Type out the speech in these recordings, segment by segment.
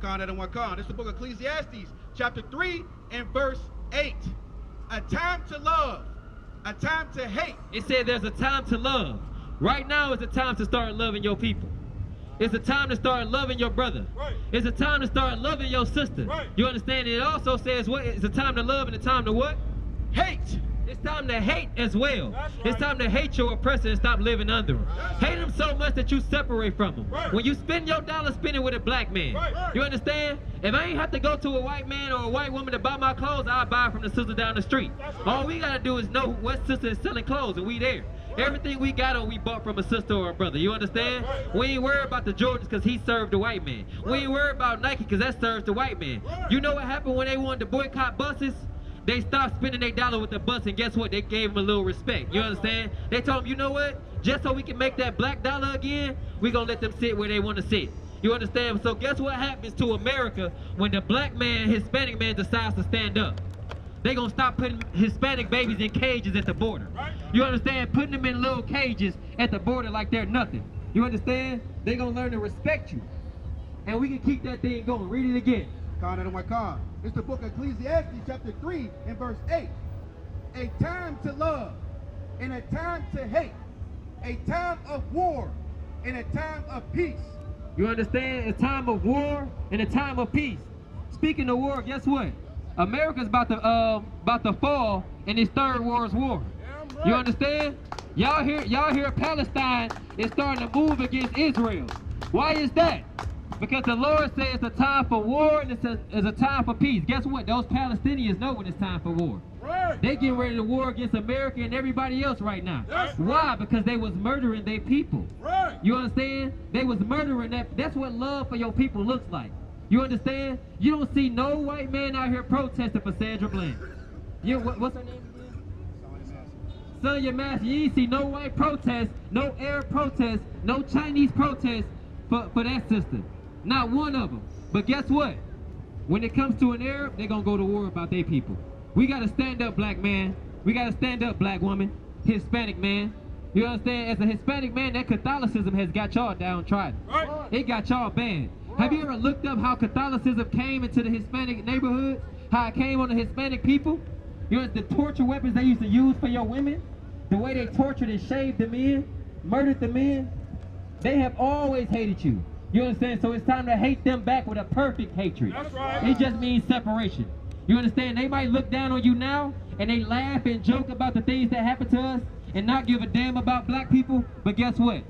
This is the book of Ecclesiastes, chapter 3 and verse 8. A time to love, a time to hate. It said there's a time to love. Right now is the time to start loving your people. It's a time to start loving your brother. Right. It's a time to start loving your sister. Right. You understand? It also says what? It's a time to love and a time to what? Hate. It's time to hate as well. That's right. It's time to hate your oppressor and stop living under him. That's Hate him so much that you separate from him. Right. When you spend your dollar, spend it with a black man. Right. You understand? If I ain't have to go to a white man or a white woman to buy my clothes, I'll buy from the sister down the street. That's right. All we gotta do is know what sister is selling clothes and we there. Everything we got on, we bought from a sister or a brother. You understand? Right. We ain't worried about the Jordans because he served the white man. We ain't worried about Nike because that serves the white man. Right. You know what happened when they wanted to boycott buses? They stopped spending their dollar with the bus, and guess what? They gave them a little respect. You understand? They told them, you know what? Just so we can make that black dollar again, we gonna let them sit where they want to sit. You understand? So guess what happens to America when the black man, Hispanic man decides to stand up? They gonna stop putting Hispanic babies in cages at the border. Right. You understand? Putting them in little cages at the border like they're nothing. You understand? They gonna learn to respect you. And we can keep that thing going. Read it again. It's the book of Ecclesiastes, chapter 3 and verse 8. A time to love and a time to hate. A time of war and a time of peace. You understand? A time of war and a time of peace. Speaking of war, guess what? America's about to fall in this third world war. Damn right. You understand? Y'all hear Palestine is starting to move against Israel. Why is that? Because the Lord says it's a time for war and it's a time for peace. Guess what? Those Palestinians know when it's time for war. Right. They getting ready to war against America and everybody else right now. That's Why? Because they was murdering their people. Right. You understand? They was murdering that. That's what love for your people looks like. You understand? You don't see no white man out here protesting for Sandra Bland. What's her name again? Sonya Massey. You ain't see no white protest, no Arab protest, no Chinese protest for that sister. Not one of them. But guess what? When it comes to an Arab, they're going to go to war about their people. We got to stand up, black man. We got to stand up, black woman. Hispanic man. You understand? As a Hispanic man, that Catholicism has got y'all downtrodden. Right. It got y'all banned. Have you ever looked up how Catholicism came into the Hispanic neighborhoods? How it came on the Hispanic people? You know, the torture weapons they used to use for your women? The way they tortured and shaved the men? Murdered the men? They have always hated you. You understand? So it's time to hate them back with a perfect hatred. That's right. It just means separation. You understand? They might look down on you now and they laugh and joke about the things that happen to us and not give a damn about black people. But guess what?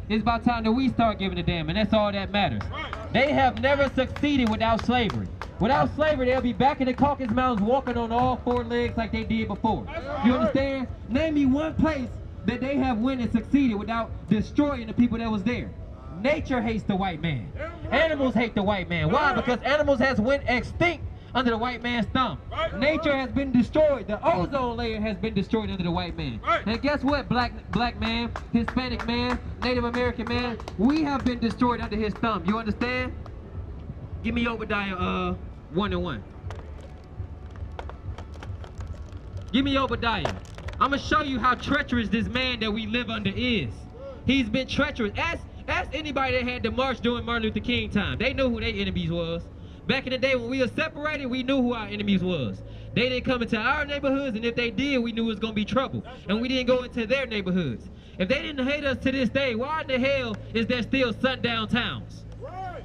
It's about time that we start giving a damn, and that's all that matters. Right. They have never succeeded without slavery. Without slavery, they'll be back in the Caucasus Mountains walking on all four legs like they did before. You understand? Name me one place that they have went and succeeded without destroying the people that was there. Nature hates the white man. Animals hate the white man. Why? Because animals has went extinct under the white man's thumb. Nature has been destroyed. The ozone layer has been destroyed under the white man. And guess what, black man, Hispanic man, Native American man, we have been destroyed under his thumb. You understand? Give me Obadiah 1 and 1. Give me Obadiah. I'm gonna show you how treacherous this man that we live under is. He's been treacherous. Ask anybody that had to march during Martin Luther King time. They knew who their enemies was. Back in the day when we were separated, we knew who our enemies was. They didn't come into our neighborhoods, and if they did, we knew it was gonna be trouble. And we didn't go into their neighborhoods. If they didn't hate us to this day, why in the hell is there still sundown towns?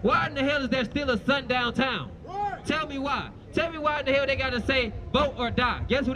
Why in the hell is there still a sundown town? Tell me why. Tell me why in the hell they gotta say vote or die. Guess who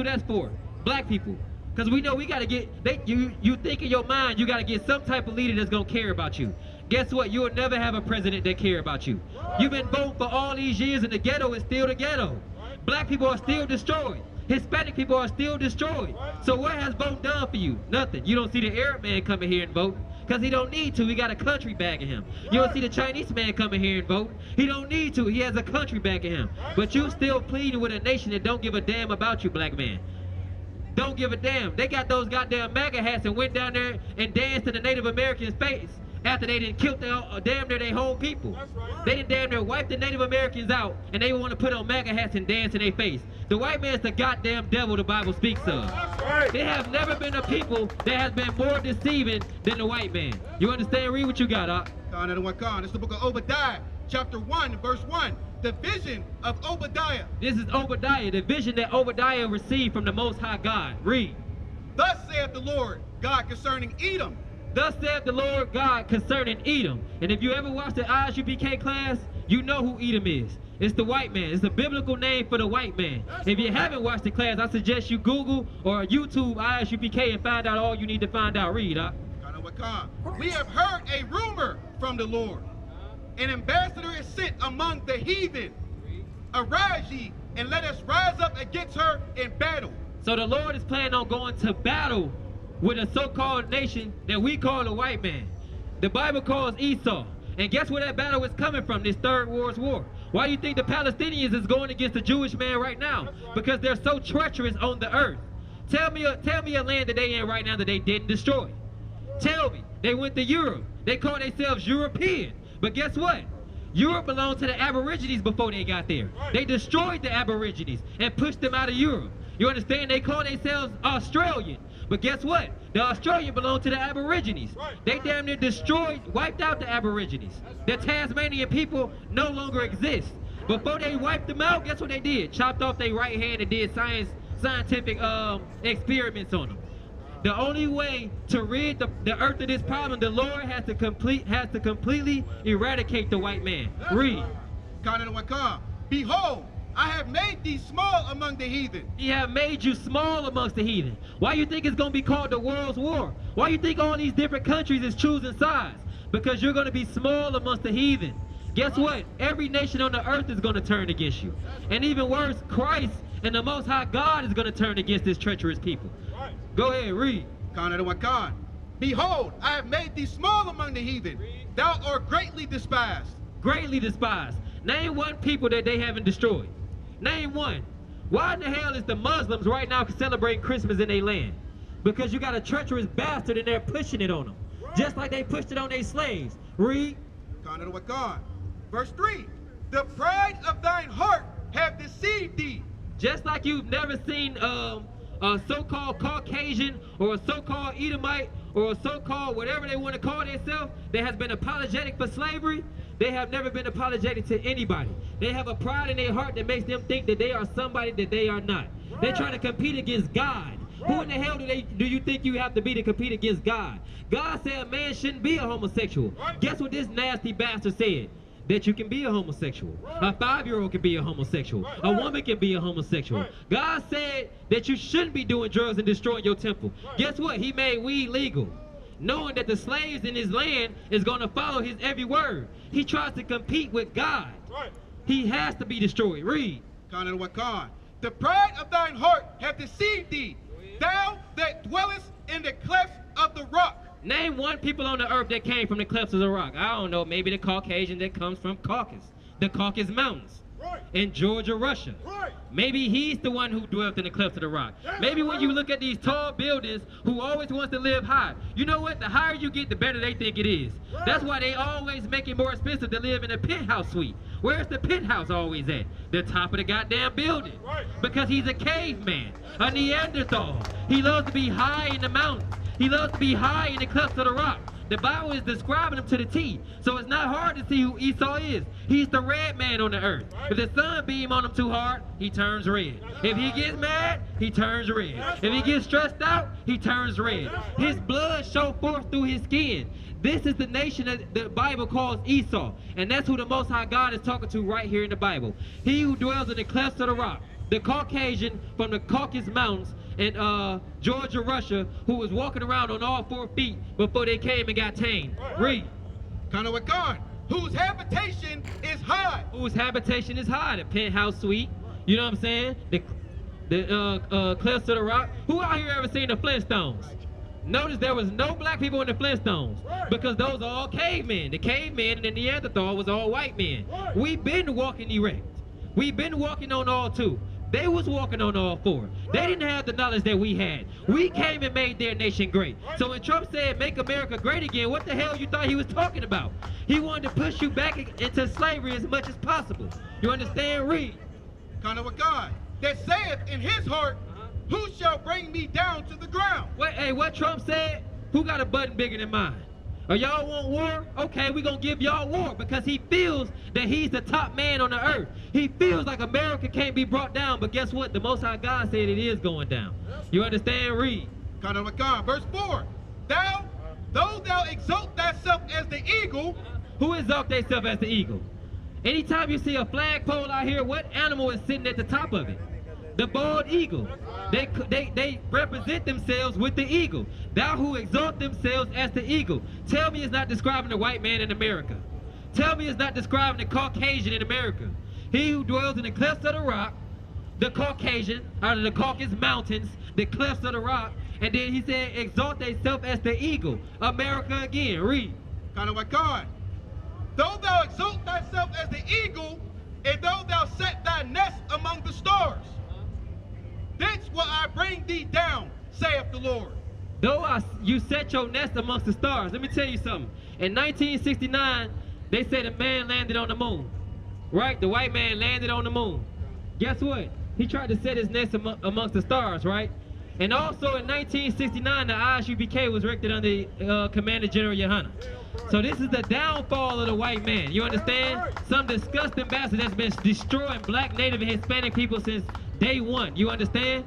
that's for? Black people. Because we know we gotta get, you think in your mind you gotta get some type of leader that's gonna care about you. Guess what? You'll never have a president that care about you. You've been voting for all these years and the ghetto is still the ghetto. Black people are still destroyed. Hispanic people are still destroyed. So what has vote done for you? Nothing. You don't see the Arab man coming here and vote because he don't need to. He got a country backing him. You don't see the Chinese man coming here and vote. He don't need to. He has a country backing him. But you still pleading with a nation that don't give a damn about you, black man. Don't give a damn. They got those goddamn MAGA hats and went down there and danced in the Native Americans' face after they didn't kill damn near their whole people. They didn't damn near wipe the Native Americans out and they want to put on MAGA hats and dance in their face. The white man's the goddamn devil the Bible speaks of. There have never been a people that has been more deceiving than the white man. You understand? Read what you got, Doc. It's the book of Obadiah, chapter 1, verse 1. The vision of Obadiah. This is Obadiah, the vision that Obadiah received from the Most High God. Read. Thus saith the Lord God concerning Edom. Thus saith the Lord God concerning Edom. And if you ever watched the Isupk class, you know who Edom is. It's the white man. It's a biblical name for the white man. If you haven't watched the class, I suggest you Google or YouTube Isupk and find out all you need to find out. Read, We have heard a rumor from the Lord. An ambassador is sent among the heathen. Arise ye, and let us rise up against her in battle. So the Lord is planning on going to battle with a so-called nation that we call the white man. The Bible calls Esau. And guess where that battle is coming from, this third world war? Why do you think the Palestinians is going against the Jewish man right now? Because they're so treacherous on the earth. Tell me a land that they in right now that they didn't destroy. Tell me. They went to Europe. They call themselves European. But guess what? Europe belonged to the Aborigines before they got there. They destroyed the Aborigines and pushed them out of Europe. You understand? They call themselves Australian. But guess what? The Australian belonged to the Aborigines. They damn near destroyed, wiped out the Aborigines. The Tasmanian people no longer exist. Before they wiped them out, guess what they did? Chopped off their right hand and did scientific experiments on them. The only way to rid the earth of this problem, the Lord has to completely eradicate the white man. Read. Behold, I have made thee small among the heathen. He have made you small amongst the heathen. Why you think it's going to be called the world's war? Why you think all these different countries is choosing sides? Because you're going to be small amongst the heathen. Guess what? Every nation on the earth is going to turn against you. And even worse, Christ and the Most High God is going to turn against this treacherous people. Go ahead, read. Behold, I have made thee small among the heathen. Thou art greatly despised. Greatly despised. Name one people that they haven't destroyed. Name one. Why in the hell is the Muslims right now celebrating Christmas in their land? Because you got a treacherous bastard and they're pushing it on them. Just like they pushed it on their slaves. Read. Verse 3. The pride of thine heart have deceived thee. Just like you've never seen a so-called Caucasian or a so-called Edomite or a so-called whatever they want to call themselves that has been apologetic for slavery, they have never been apologetic to anybody. They have a pride in their heart that makes them think that they are somebody that they are not. They're trying to compete against God. Who in the hell do you think you have to be to compete against God? God said a man shouldn't be a homosexual. Guess what this nasty bastard said? That you can be a homosexual. A 5-year-old can be a homosexual. A woman can be a homosexual. God said that you shouldn't be doing drugs and destroying your temple. Guess what? He made weed legal, knowing that the slaves in his land is going to follow his every word. He tries to compete with God. He has to be destroyed. Read. The pride of thine heart hath deceived thee, thou that dwellest in the clefts of the rock. Name one people on the earth that came from the clefts of the rock. I don't know, maybe the Caucasian that comes from Caucasus, the Caucasus Mountains in Georgia, Russia. Maybe he's the one who dwelt in the clefts of the rock. Maybe when you look at these tall buildings who always wants to live high, you know what? The higher you get, the better they think it is. That's why they always make it more expensive to live in a penthouse suite. Where's the penthouse always at? The top of the goddamn building. Because he's a caveman, a Neanderthal. He loves to be high in the mountains. He loves to be high in the clefts of the rock. The Bible is describing him to the T. So it's not hard to see who Esau is. He's the red man on the earth. If the sun beam on him too hard, he turns red. If he gets mad, he turns red. If he gets stressed out, he turns red. His blood shows forth through his skin. This is the nation that the Bible calls Esau. And that's who the Most High God is talking to right here in the Bible. He who dwells in the clefts of the rock. The Caucasian from the Caucasus Mountains in Georgia, Russia, who was walking around on all 4 feet before they came and got tamed. Read. Whose habitation is high. Whose habitation is high. The penthouse suite. You know what I'm saying? The clefts of the rock. Who out here ever seen the Flintstones? Notice there was no black people in the Flintstones because those are all cavemen. The cavemen and the Neanderthal was all white men. We've been walking erect. We've been walking on all 2. They was walking on all 4. They didn't have the knowledge that we had. We came and made their nation great. So when Trump said, make America great again, what the hell you thought he was talking about? He wanted to push you back into slavery as much as possible. You understand? Read. God that saith in his heart, who shall bring me down to the ground? What Trump said? Who got a button bigger than mine? Or y'all want war? Okay, we're going to give y'all war because he feels that he's the top man on the earth. He feels like America can't be brought down, but guess what? The Most High God said it is going down. You understand? Read. Kind of like God. Verse 4. Though thou exalt thyself as the eagle. Who exalt themselves as the eagle? Anytime you see a flagpole out here, what animal is sitting at the top of it? The bald eagle. They represent themselves with the eagle. Thou who exalt themselves as the eagle. Tell me it's not describing the white man in America. Tell me it's not describing the Caucasian in America. He who dwells in the clefts of the rock, the Caucasian, out of the Caucasus Mountains, the clefts of the rock, and then he said, exalt thyself as the eagle. America again. Read. Kind of like God. Though thou exalt thyself as the eagle, and though thou set thy nest among the stars, thence will I bring thee down, saith the Lord. Though you set your nest amongst the stars. Let me tell you something. In 1969, they said a man landed on the moon. Right? The white man landed on the moon. Guess what? He tried to set his nest amongst the stars, right? And also in 1969, the Isupk was erected under Commander General Yohana. So this is the downfall of the white man. You understand? Some disgusting bastard that's been destroying black, native, and Hispanic people since day one. You understand?